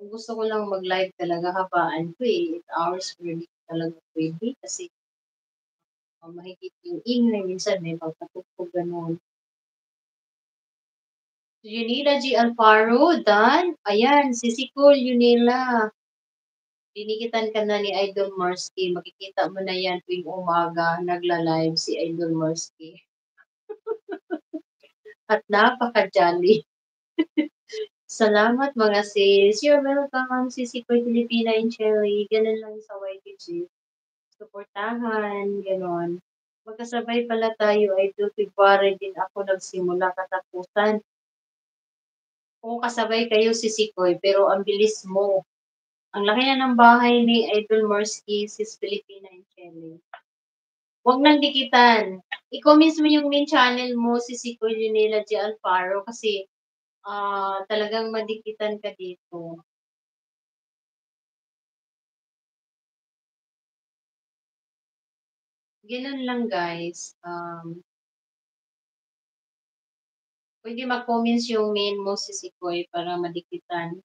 Kung gusto ko lang mag-live talaga habaan ko, 8 hours per day talaga puwede kasi, mahigit yung ingay minsan may pagkatugtog gano'n. Yunila G. Alfaro, Dan, ayan si Sikul Yunila, dinikitan ka na ni Idol Marsky, makikita mo na 'yan tuwing umaga nagla-live si Idol Marsky at napaka-jolly. Salamat mga sis, you're welcome Sisi Koy Filipina and Cherry, gano'n lang sa YTG, suportahan, gano'n. Magkasabay pala tayo Idol, February din ako nagsimula katapusan. Oo, kasabay kayo Sisi Koy, pero ang bilis mo. Ang laki na ng bahay ni Idol Marsky, sis Filipina and Cherry. Huwag nang dikitan. Ikaw mismo yung main channel mo, Sisi Koy Junela G. Alfaro, kasi talagang madikitan ka dito. Gano'n lang guys, puwede mag-comments yung main mo, Sisi Koy, para madikitan.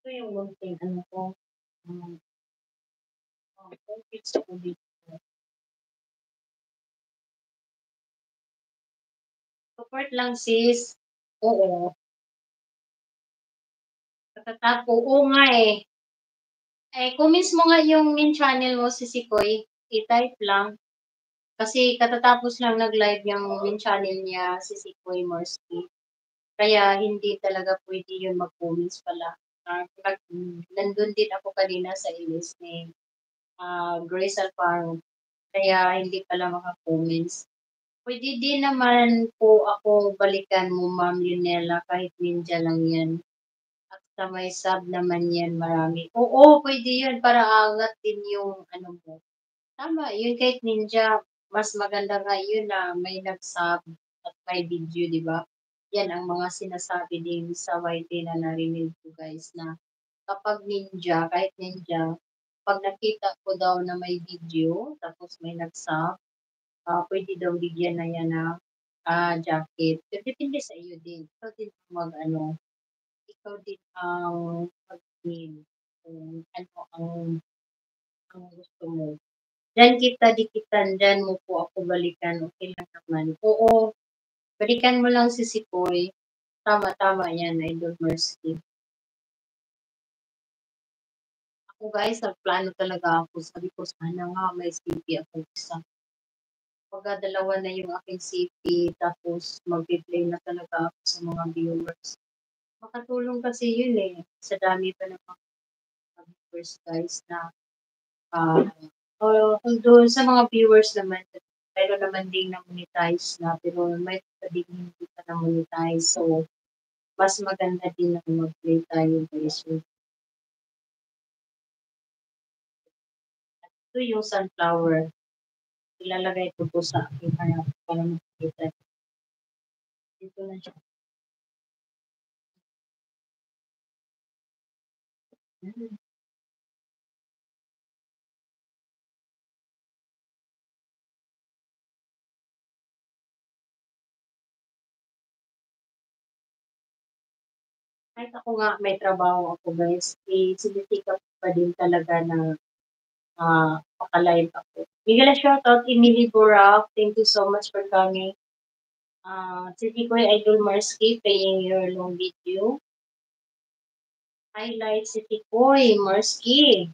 Ito yung munting ano ko, um, conflicts ko dito. Support lang sis. Oo, oo nga eh. Comments mo nga yung main channel mo, Sisi Koy, i-type lang. Kasi katatapos lang nag-live yung main channel niya, Sisi Koy Morsky. Kaya hindi talaga puwede yun mag-comments pala. Nandun din ako kanina sa ilis ni Grace Alfaro, kaya hindi pala maka-comments. Puwede din naman po ako balikan mo, Ma'am Lunella, kahit ninja lang 'yan. At sa may sub naman 'yan marami. Oo, puwede 'yun para angat din yung ano mo. Tama 'yun, kahit ninja, mas maganda nga 'yun na may nag-sub at may video, 'di ba? 'Yan ang mga sinasabi din sa YT na narinig ko guys, na kapag ninja, kahit ninja, 'pag nakita ko daw na may video tapos may nag-sub, puwede daw bigyan na 'yan ng, jacket. Pero depende sa iyo din. Ikaw din ang mag-ano, ikaw din ang mag-feel kung ano ang gusto mo. Diyan kita dikitan, diyan mo po ako balikan, okey lang naman. Oo, balikan mo lang si Sikoy. Tama, tama 'yan, Idol Marsky. Ako guys, nagplano talaga ako. Sabi ko sana nga may CP akong isa. Kumbaga dalawa na yung aking CP tapos magpe-play na talaga ako sa mga viewers. Makatulong kasi yun, eh, sa dami pa ng mga viewers guys na, ah, although sa mga viewers naman meron naman ding na-monetize na, pero may iba ding hindi pa na-monetize. So, mas maganda din na mag-play tayo guys. So, ito yung sunflower, ilalagay ko po sa aking harap para makikita. Dito na siya. Hmm. Kahit ako nga may trabaho ako guys, sinisikap ko pa din talaga na maka-live ako. Bigyan na shoutout Emily Borac, thank you so much for coming. Sige ko Idol Marsky playing your long video. Highlights si Tikoy Marsky.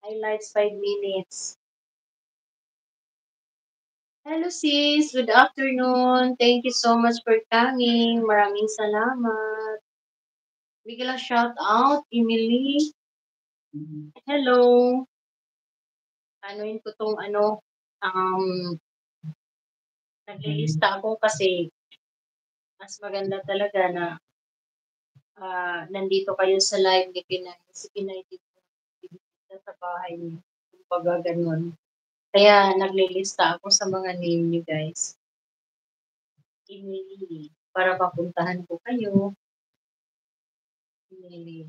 Highlights 5 minutes. Hello sis, good afternoon. Thank you so much for coming. Maraming salamat. Bigyan lang shout out, Emily. Hello. Anuin ko tong ano, um, naglilista ako kasi mas maganda talaga na nandito kayo sa live ni Pinay. Si Pinay dito sa bahay niyo. Kumbaga gano'n. Kaya naglilista ako sa mga name niyo guys. Emily, para papuntahan ko kayo. Emily.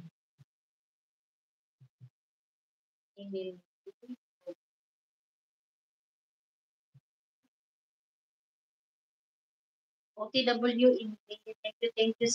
Emily. OTW Emily. Thank you